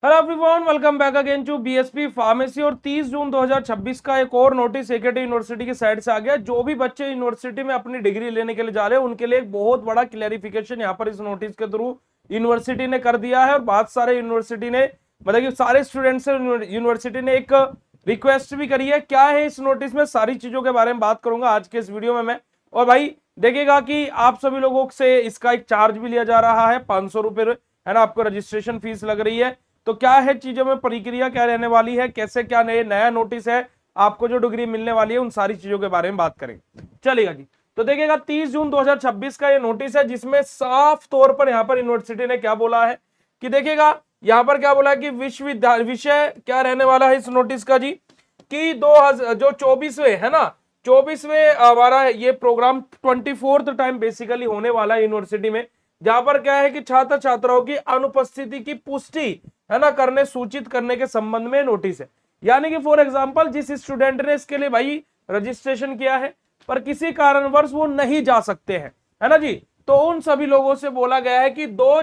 Hello everyone, welcome back again to BSP pharmacy. और 30 जून 2026 का एक और नोटिस एकेटी यूनिवर्सिटी की साइड से आ गया। जो भी बच्चे यूनिवर्सिटी में अपनी डिग्री लेने के लिए जा रहे हैं उनके लिए एक बहुत बड़ा क्लैरिफिकेशन यहाँ पर इस नोटिस के थ्रू यूनिवर्सिटी ने कर दिया है। और बहुत सारे यूनिवर्सिटी ने मतलब कि सारे स्टूडेंट्स से यूनिवर्सिटी ने एक रिक्वेस्ट भी करी है। क्या है इस नोटिस में, सारी चीजों के बारे में बात करूंगा आज के इस वीडियो में मैं। और भाई देखिएगा कि आप सभी लोगों से इसका एक चार्ज भी लिया जा रहा है, 500 रुपए है ना, आपको रजिस्ट्रेशन फीस लग रही है। तो क्या है चीजों में प्रक्रिया क्या रहने वाली है, कैसे क्या नया नोटिस है, आपको जो डिग्री मिलने वाली है, उन सारी चीजों के बारे में बात करेंगे। चलिएगा जी। तो देखिएगा 30 जून 2026 का ये नोटिस है, जिसमें साफ तौर पर यहाँ पर यूनिवर्सिटी ने क्या बोला है कि देखिएगा यहाँ पर क्या बोला है कि विश्वविद्यालय विषय क्या रहने वाला है इस नोटिस का जी, कि जो 24वें है ना, 24वें हमारा ये प्रोग्राम 24th टाइम बेसिकली होने वाला है यूनिवर्सिटी में, जहां पर क्या है कि छात्र छात्राओं की अनुपस्थिति की पुष्टि है ना करने सूचित करने के संबंध में नोटिस है। यानी कि फॉर एग्जांपल जिस स्टूडेंट ने इसके लिए भाई रजिस्ट्रेशन किया है पर किसी कारणवश वो नहीं जा सकते हैं, है ना जी, तो उन सभी लोगों से बोला गया है कि 2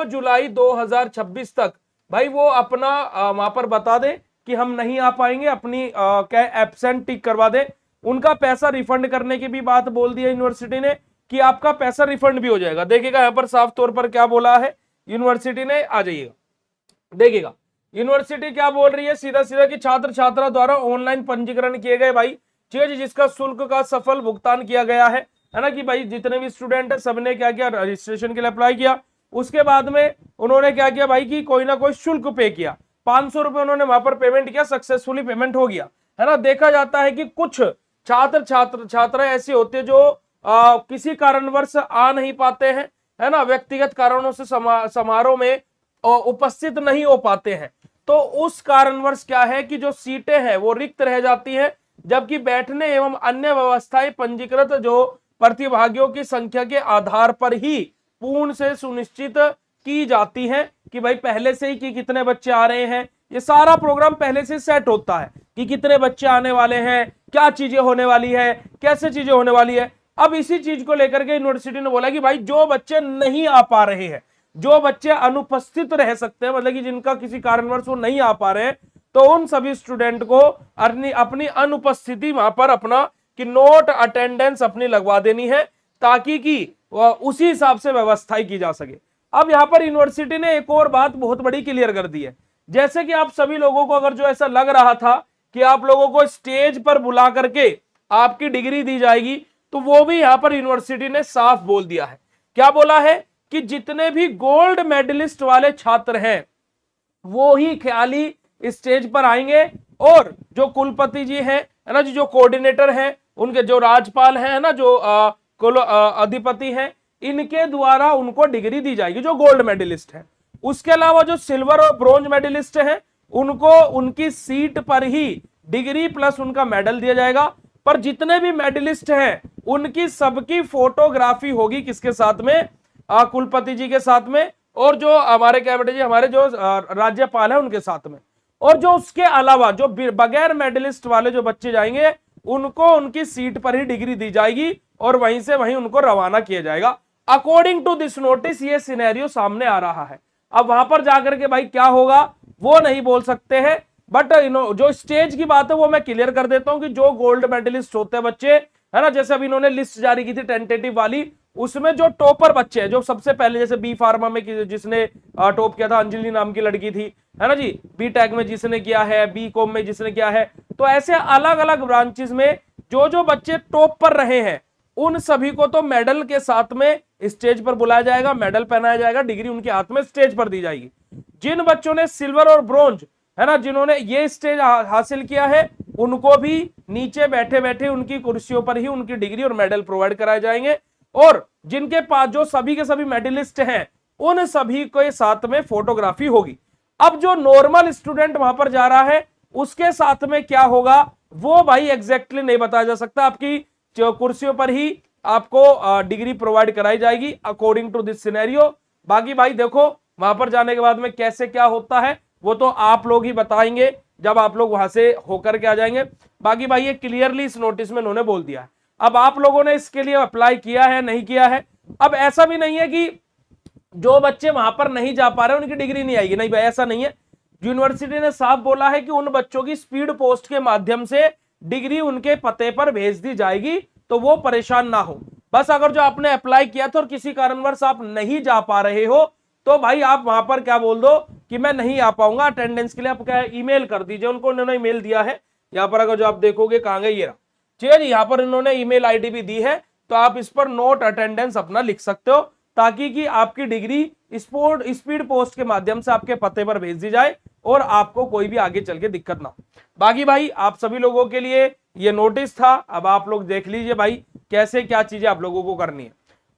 जुलाई 2026 तक भाई वो अपना वहां पर बता दे कि हम नहीं आ पाएंगे, अपनी क्या एब्सेंट टिक करवा दे। उनका पैसा रिफंड करने की भी बात बोल दी है यूनिवर्सिटी ने कि आपका पैसा रिफंड भी हो जाएगा। देखिएगा यहाँ पर साफ तौर पर क्या बोला है यूनिवर्सिटी ने, आ जाइएगा देखिएगा यूनिवर्सिटी क्या बोल रही है सीधा सीधा कि छात्र छात्रा द्वारा ऑनलाइन पंजीकरण किए गए भाई चीज जिसका शुल्क का सफल भुगतान किया गया है ना, कि भाई जितने भी स्टूडेंट है सबने क्या किया, रजिस्ट्रेशन के लिए अप्लाई किया। उसके बाद में उन्होंने क्या किया भाई कि कोई ना कोई शुल्क पे किया, 500 रुपए उन्होंने वहां पर पेमेंट किया, सक्सेसफुली पेमेंट हो गया है ना। देखा जाता है कि कुछ छात्र ऐसे होते जो किसी कारणवश आ नहीं पाते हैं, है ना, व्यक्तिगत कारणों से समारोह में उपस्थित नहीं हो पाते हैं। तो उस कारणवश क्या है कि जो सीटें हैं वो रिक्त रह जाती हैं, जबकि बैठने एवं अन्य व्यवस्थाएं पंजीकृत जो प्रतिभागियों की संख्या के आधार पर ही पूर्ण से सुनिश्चित की जाती हैं कि भाई पहले से ही कि कितने बच्चे आ रहे हैं, ये सारा प्रोग्राम पहले से सेट होता है कि कितने बच्चे आने वाले हैं, क्या चीजें होने वाली है, कैसे चीजें होने वाली है। अब इसी चीज को लेकर के यूनिवर्सिटी ने बोला कि भाई जो बच्चे नहीं आ पा रहे हैं, जो बच्चे अनुपस्थित रह सकते हैं, मतलब कि जिनका किसी कारणवश वो नहीं आ पा रहे हैं, तो उन सभी स्टूडेंट को अपनी अनुपस्थिति वहां पर अपना कि नोट अटेंडेंस अपनी लगवा देनी है, ताकि कि उसी हिसाब से व्यवस्था की जा सके। अब यहां पर यूनिवर्सिटी ने एक और बात बहुत बड़ी क्लियर कर दी है। जैसे कि आप सभी लोगों को अगर जो ऐसा लग रहा था कि आप लोगों को स्टेज पर बुला करके आपकी डिग्री दी जाएगी, तो वो भी यहां पर यूनिवर्सिटी ने साफ बोल दिया है। क्या बोला है कि जितने भी गोल्ड मेडलिस्ट वाले छात्र हैं वो ही ख्याली स्टेज पर आएंगे, और जो कुलपति जी हैं है ना जी, जो कोऑर्डिनेटर हैं, उनके जो राज्यपाल हैं ना, जो अधिपति हैं, इनके द्वारा उनको डिग्री दी जाएगी जो गोल्ड मेडलिस्ट है। उसके अलावा जो सिल्वर और ब्रॉन्ज मेडलिस्ट हैं उनको उनकी सीट पर ही डिग्री प्लस उनका मेडल दिया जाएगा। पर जितने भी मेडलिस्ट हैं उनकी सबकी फोटोग्राफी होगी किसके साथ में, कुलपति जी के साथ में, और जो हमारे क्या बेटे जी, हमारे जो राज्यपाल है उनके साथ में। और जो उसके अलावा जो बगैर मेडलिस्ट वाले जो बच्चे जाएंगे उनको उनकी सीट पर ही डिग्री दी जाएगी और वहीं से वहीं उनको रवाना किया जाएगा। अकॉर्डिंग टू दिस नोटिस ये सिनेरियो सामने आ रहा है। अब वहां पर जाकर के भाई क्या होगा वो नहीं बोल सकते हैं, बट जो स्टेज की बात है वो मैं क्लियर कर देता हूं कि जो गोल्ड मेडलिस्ट होते हैं बच्चे, है ना, जैसे अभी इन्होंने लिस्ट जारी की थी टेंटेटिव वाली, उसमें जो टॉपर बच्चे हैं, जो सबसे पहले जैसे बी फार्मा में जिसने टॉप किया था, अंजलि नाम की लड़की थी, है ना जी, बी टेक में जिसने किया है, बी कॉम में जिसने किया है, तो ऐसे अलग अलग ब्रांचेस में जो जो बच्चे टॉप पर रहे हैं उन सभी को तो मेडल के साथ में स्टेज पर बुलाया जाएगा, मेडल पहनाया जाएगा, डिग्री उनके हाथ में स्टेज पर दी जाएगी। जिन बच्चों ने सिल्वर और ब्रॉन्ज, है ना, जिन्होंने ये स्टेज हासिल किया है, उनको भी नीचे बैठे बैठे उनकी कुर्सियों पर ही उनकी डिग्री और मेडल प्रोवाइड कराए जाएंगे। और जिनके पास जो सभी के सभी मेडलिस्ट हैं उन सभी के साथ में फोटोग्राफी होगी। अब जो नॉर्मल स्टूडेंट वहां पर जा रहा है उसके साथ में क्या होगा वो भाई एग्जैक्टली नहीं बताया जा सकता। आपकी कुर्सियों पर ही आपको डिग्री प्रोवाइड कराई जाएगी अकॉर्डिंग टू दिस सिनेरियो। बाकी भाई देखो वहां पर जाने के बाद में कैसे क्या होता है वो तो आप लोग ही बताएंगे जब आप लोग वहां से होकर के आ जाएंगे। बाकी भाई ये क्लियरली इस नोटिस में उन्होंने बोल दिया है। अब आप लोगों ने इसके लिए अप्लाई किया है नहीं किया है, अब ऐसा भी नहीं है कि जो बच्चे वहां पर नहीं जा पा रहे उनकी डिग्री नहीं आएगी। नहीं भाई, ऐसा नहीं है। यूनिवर्सिटी ने साफ बोला है कि उन बच्चों की स्पीड पोस्ट के माध्यम से डिग्री उनके पते पर भेज दी जाएगी, तो वो परेशान ना हो। बस अगर जो आपने अप्लाई किया था और किसी कारणवश आप नहीं जा पा रहे हो, तो भाई आप वहां पर क्या बोल दो कि मैं नहीं आ पाऊंगा अटेंडेंस के लिए। आप क्या ईमेल कर दीजिए उनको, उन्होंने ईमेल दिया है यहाँ पर। अगर जो आप देखोगे कहां गए, ये रहा, ठीक है जी, यहाँ पर इन्होंने ईमेल आईडी भी दी है, तो आप इस पर नोट अटेंडेंस अपना लिख सकते हो, ताकि कि आपकी डिग्री स्पीड पोस्ट के माध्यम से आपके पते पर भेज दी जाए और आपको कोई भी आगे चल के दिक्कत ना हो। बाकी भाई आप सभी लोगों के लिए ये नोटिस था। अब आप लोग देख लीजिए भाई कैसे क्या चीजें आप लोगों को करनी है।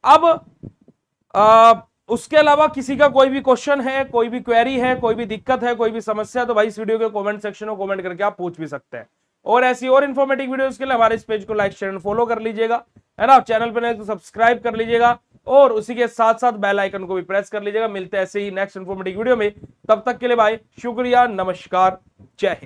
अब उसके अलावा किसी का कोई भी क्वेश्चन है, कोई भी क्वेरी है, कोई भी दिक्कत है, कोई भी समस्या, तो भाई इस वीडियो के कमेंट सेक्शन में कमेंट करके आप पूछ भी सकते हैं। और ऐसी और इन्फॉर्मेटिव वीडियोस के लिए हमारे इस पेज को लाइक शेयर एंड फॉलो कर लीजिएगा, है ना। चैनल पर नए तो सब्सक्राइब कर लीजिएगा और उसी के साथ साथ बेल आइकन को भी प्रेस कर लीजिएगा। मिलते हैं ऐसे ही नेक्स्ट इन्फॉर्मेटिव वीडियो में, तब तक के लिए भाई शुक्रिया, नमस्कार, जय हिंद।